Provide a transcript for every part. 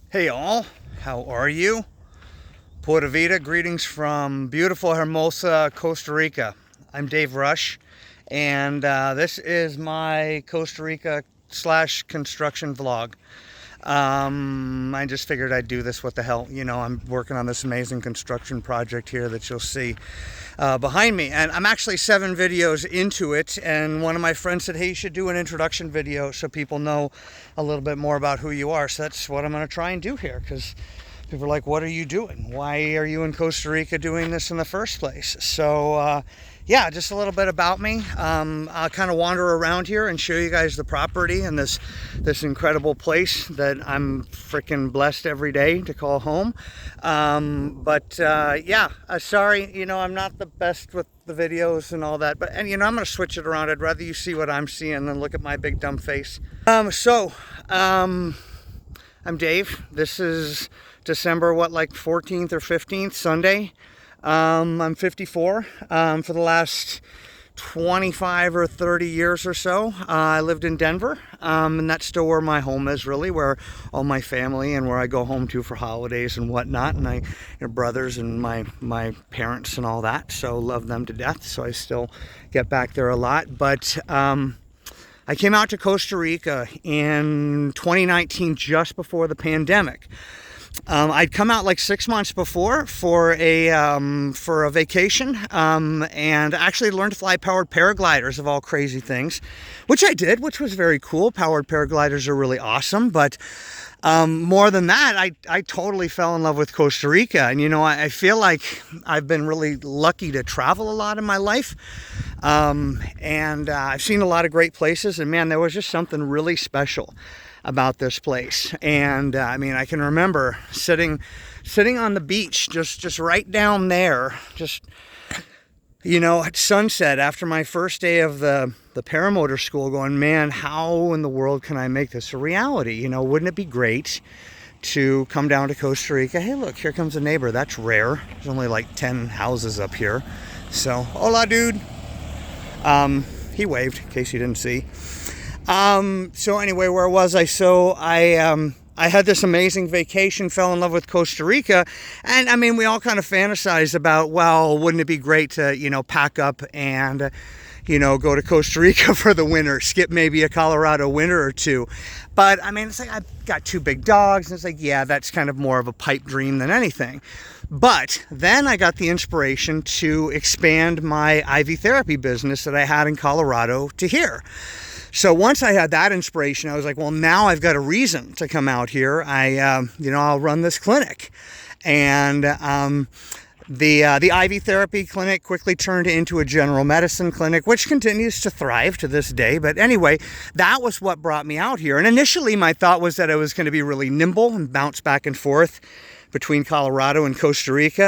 Hey all, how are you? Pura Vida, greetings from beautiful Hermosa, Costa Rica. I'm Dave Rush, and this is my Costa Rica slash construction vlog. I just figured I'd do this. What the hell? I'm working on this amazing construction project here that you'll see behind me. And I'm actually 7 videos into it. And one of my friends said, hey, you should do an introduction video so people know a little bit more about who you are. So that's what I'm going to try and do here, because people are like, what are you doing? Why are you in Costa Rica doing this in the first place? So, yeah, just a little bit about me. I'll kind of wander around here and show you guys the property and this incredible place that I'm freaking blessed every day to call home. Yeah, sorry, I'm not the best with the videos and all that, but I'm going to switch it around. I'd rather you see what I'm seeing than look at my big dumb face. I'm Dave. This is December, like 14th or 15th, Sunday. I'm 54. For the last 25 or 30 years or so, I lived in Denver, and that's still where my home is, really, where all my family and where I go home to for holidays and whatnot, and brothers and my parents and all that, so love them to death, so I still get back there a lot. But I came out to Costa Rica in 2019, just before the pandemic. I'd come out like 6 months before for a vacation, and actually learned to fly powered paragliders, of all crazy things, which I did, which was very cool. Powered paragliders are really awesome, but more than that, I totally fell in love with Costa Rica. And I feel like I've been really lucky to travel a lot in my life, and I've seen a lot of great places, and man, there was just something really special about this place. And I can remember sitting on the beach, just right down there, just at sunset after my first day of the paramotor school, going, man, how in the world can I make this a reality? Wouldn't it be great to come down to Costa Rica? Hey, look, here comes a neighbor. That's rare. There's only like 10 houses up here. So, hola, dude. He waved, in case you didn't see. So anyway, where was I? So I had this amazing vacation, fell in love with Costa Rica, and we all kind of fantasized about, well, wouldn't it be great to, pack up and, go to Costa Rica for the winter, skip maybe a Colorado winter or two. But it's like, I've got 2 big dogs, and it's like, yeah, that's kind of more of a pipe dream than anything. But then I got the inspiration to expand my IV therapy business that I had in Colorado to here. So once I had that inspiration, I was like, well, now I've got a reason to come out here. I'll run this clinic. And the IV therapy clinic quickly turned into a general medicine clinic, which continues to thrive to this day. But anyway, that was what brought me out here. And initially, my thought was that I was going to be really nimble and bounce back and forth between Colorado and Costa Rica,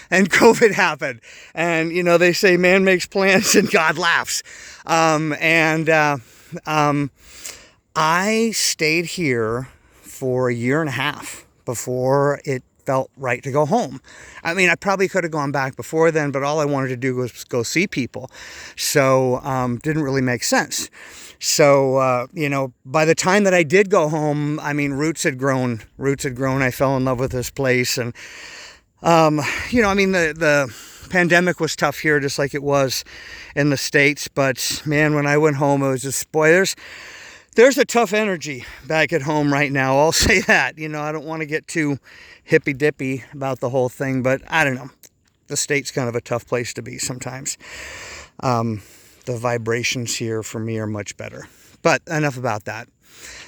and COVID happened. And, they say man makes plans and God laughs. I stayed here for a year and a half before it felt right to go home. I probably could have gone back before then, but all I wanted to do was go see people. So, didn't really make sense. So, by the time that I did go home, roots had grown. I fell in love with this place. And, the pandemic was tough here, just like it was in the States. But man, when I went home, it was just, boy, there's a tough energy back at home right now. I'll say that. I don't want to get too hippy dippy about the whole thing, but I don't know. The State's kind of a tough place to be sometimes. The vibrations here for me are much better. But enough about that.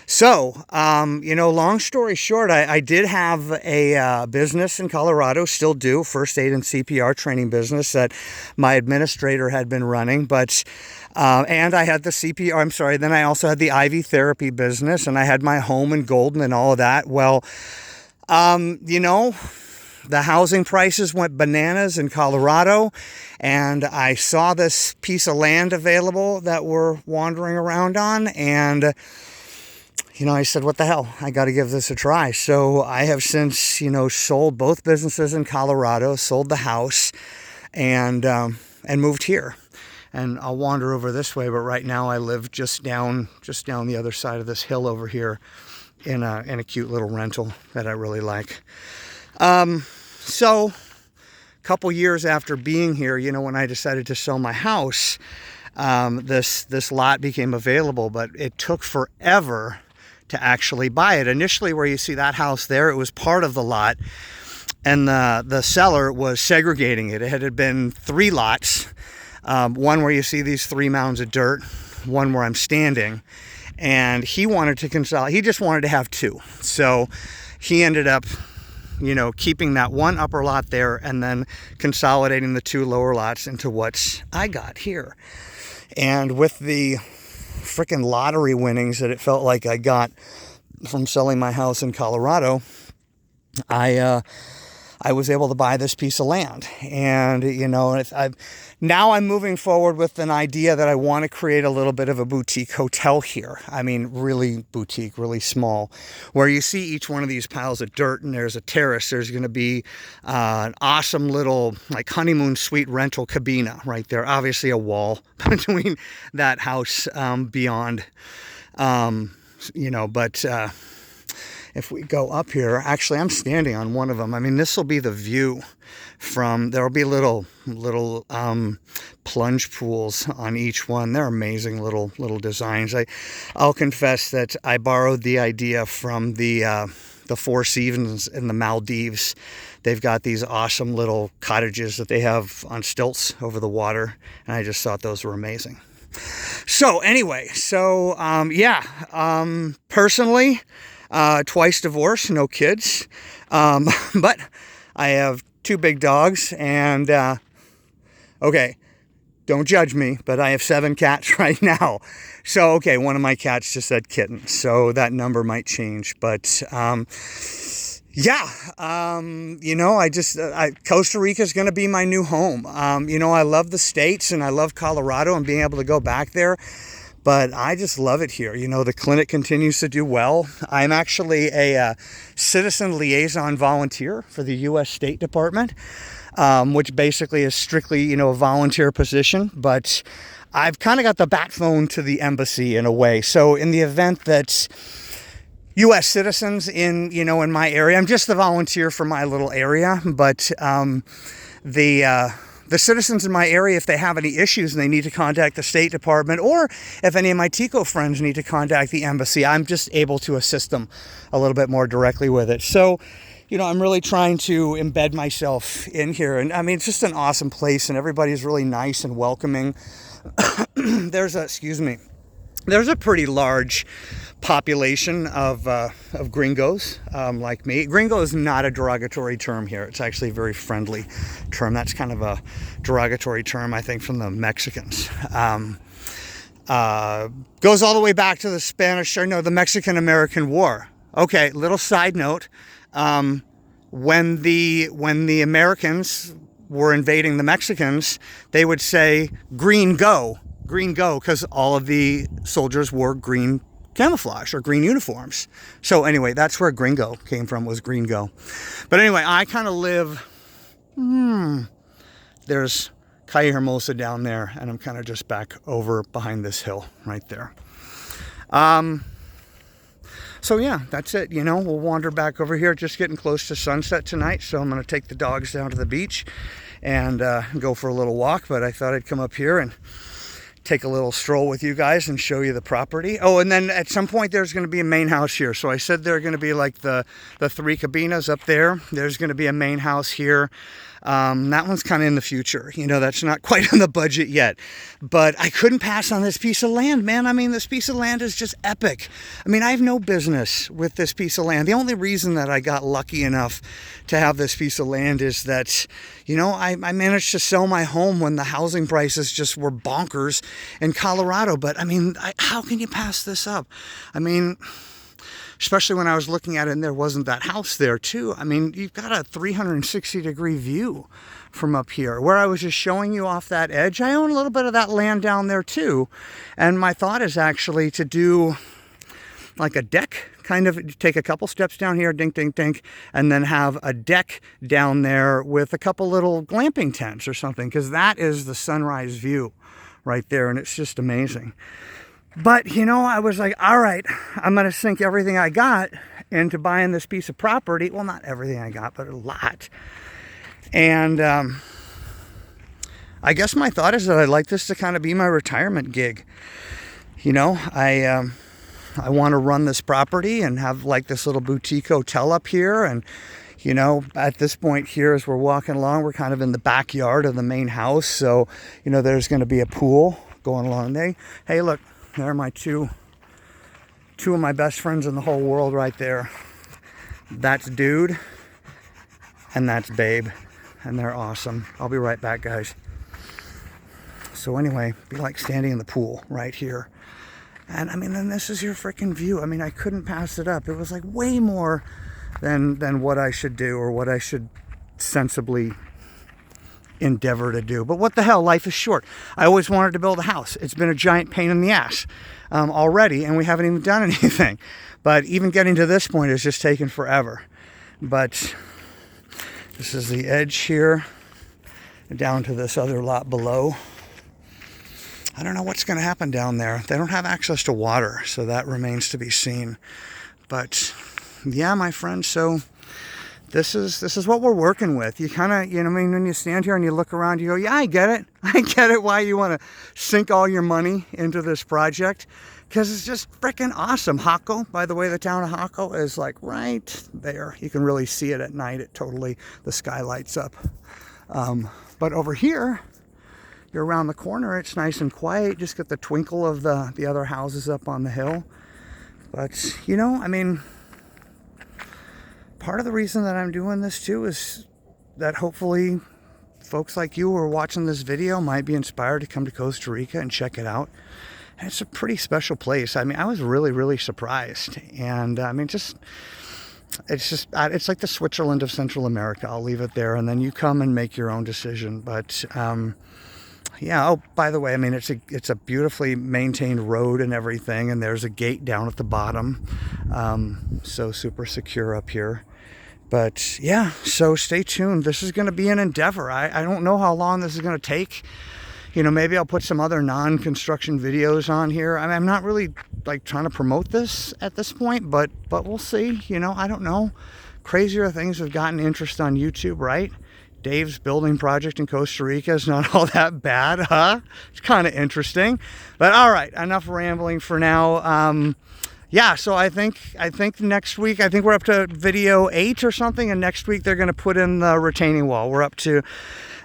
So, long story short, I did have a business in Colorado, still do, first aid and CPR training business that my administrator had been running. But, and I had the CPR, then I also had the IV therapy business, and I had my home in Golden and all of that. Well, the housing prices went bananas in Colorado, and I saw this piece of land available that we're wandering around on, and I said, what the hell? I got to give this a try. So I have since, sold both businesses in Colorado, sold the house, and moved here. And I'll wander over this way, but right now I live just down the other side of this hill over here. in a cute little rental that I really like. So a couple years after being here, you know, when I decided to sell my house, this lot became available, but it took forever to actually buy it. Initially, where you see that house there, it was part of the lot, and the seller was segregating it. It had been 3 lots, one where you see these 3 mounds of dirt, one where I'm standing, and he wanted to consolidate. He just wanted to have 2. So he ended up, you know, keeping that one upper lot there and then consolidating the 2 lower lots into what I got here. And with the freaking lottery winnings that it felt like I got from selling my house in Colorado, I was able to buy this piece of land. And, you know, now I'm moving forward with an idea that I want to create a little bit of a boutique hotel here. I mean, really boutique, really small, where you see each one of these piles of dirt and there's a terrace. There's going to be an awesome little like honeymoon suite rental cabina right there. Obviously a wall between that house beyond, you know, but if we go up here, actually I'm standing on one of them. I mean, this will be the view from, there'll be little plunge pools on each one. They're amazing little designs. I'll confess that I borrowed the idea from the Four Seasons in the Maldives. They've got these awesome little cottages that they have on stilts over the water, and I just thought those were amazing. So anyway, personally, twice divorced, no kids, but I have 2 big dogs, and okay, don't judge me, but I have 7 cats right now. So okay, one of my cats just said kitten, so that number might change, but you know, Costa Rica is going to be my new home. You know, I love the States and I love Colorado and being able to go back there, but I just love it here. You know, the clinic continues to do well. I'm actually a citizen liaison volunteer for the U.S. State Department, which basically is strictly, you know, a volunteer position, but I've kind of got the backbone to the embassy in a way. So in the event that U.S. citizens in my area, I'm just the volunteer for my little area, but the citizens in my area, if they have any issues and they need to contact the State Department, or if any of my Tico friends need to contact the embassy, I'm just able to assist them a little bit more directly with it. So, you know, I'm really trying to embed myself in here. And I mean, it's just an awesome place and everybody's really nice and welcoming. There's a pretty large population of gringos like me. Gringo is not a derogatory term here. It's actually a very friendly term. That's kind of a derogatory term, I think, from the Mexicans. Goes all the way back to the Mexican-American War. Okay, little side note. When the Americans were invading the Mexicans, they would say, green go, because all of the soldiers wore green camouflage or green uniforms. So anyway, that's where gringo came from, was green go. But anyway, I kind of live, there's Calle Hermosa down there, and I'm kind of just back over behind this hill right there. So yeah, that's it. You know, we'll wander back over here. Just getting close to sunset tonight, so I'm going to take the dogs down to the beach and go for a little walk. But I thought I'd come up here and take a little stroll with you guys and show you the property. Oh, and then at some point there's going to be a main house here. So I said there are going to be like the 3 cabinas up there. There's going to be a main house here. That one's kind of in the future. You know, that's not quite on the budget yet. But I couldn't pass on this piece of land, man. I mean, this piece of land is just epic. I mean, I have no business with this piece of land. The only reason that I got lucky enough to have this piece of land is that, you know, I managed to sell my home when the housing prices just were bonkers in Colorado. But, I mean, how can you pass this up? I mean, especially when I was looking at it and there wasn't that house there too. I mean, you've got a 360-degree view from up here. Where I was just showing you off that edge, I own a little bit of that land down there too. And my thought is actually to do like a deck, kind of take a couple steps down here, dink, dink, dink, and then have a deck down there with a couple little glamping tents or something, because that is the sunrise view right there, and it's just amazing. But, you know, I was like, all right, I'm going to sink everything I got into buying this piece of property. Well, not everything I got, but a lot. And I guess my thought is that I'd like this to kind of be my retirement gig. You know, I want to run this property and have like this little boutique hotel up here. And, you know, at this point here, as we're walking along, we're kind of in the backyard of the main house. So, you know, there's going to be a pool going along there. Hey, look, there are my two of my best friends in the whole world right there. That's Dude and that's Babe. And they're awesome. I'll be right back, guys. So anyway, be like standing in the pool right here. And I mean, then this is your freaking view. I mean, I couldn't pass it up. It was like way more than what I should do or what I should sensibly endeavor to do. But what the hell, life is short. I always wanted to build a house. It's been a giant pain in the ass already, and we haven't even done anything. But even getting to this point has just taken forever. But this is the edge here, down to this other lot below. I don't know what's going to happen down there. They don't have access to water, so that remains to be seen. But yeah, my friend, so this is what we're working with. You kind of, you know, I mean, when you stand here and you look around, you go, yeah, I get it. I get it why you want to sink all your money into this project, because it's just freaking awesome. Hako, by the way, the town of Hako is like right there. You can really see it at night. It totally, the sky lights up. But over here, you're around the corner, it's nice and quiet. Just get the twinkle of the other houses up on the hill. But, you know, I mean, part of the reason that I'm doing this too is that hopefully folks like you who are watching this video might be inspired to come to Costa Rica and check it out. And it's a pretty special place. I mean, I was really, really surprised. And I mean, it's like the Switzerland of Central America. I'll leave it there, and then you come and make your own decision. But yeah, oh, by the way, I mean, it's a beautifully maintained road and everything, and there's a gate down at the bottom. So super secure up here. But yeah, so stay tuned. This is going to be an endeavor. I don't know how long this is going to take. You know, maybe I'll put some other non-construction videos on here. I mean, I'm not really like trying to promote this at this point, but we'll see. You know, I don't know. Crazier things have gotten interest on YouTube, right? Dave's building project in Costa Rica is not all that bad, huh? It's kind of interesting. But all right, enough rambling for now. Yeah, so I think next week, I think we're up to video 8 or something, and next week they're going to put in the retaining wall. We're up to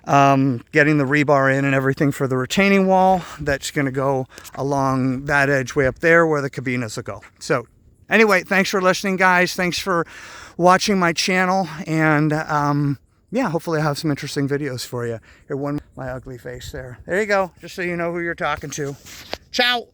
getting the rebar in and everything for the retaining wall that's going to go along that edge way up there where the cabinas will go. So anyway, thanks for listening, guys. Thanks for watching my channel, and yeah, hopefully I'll have some interesting videos for you. Here, my ugly face there. There you go, just so you know who you're talking to. Ciao.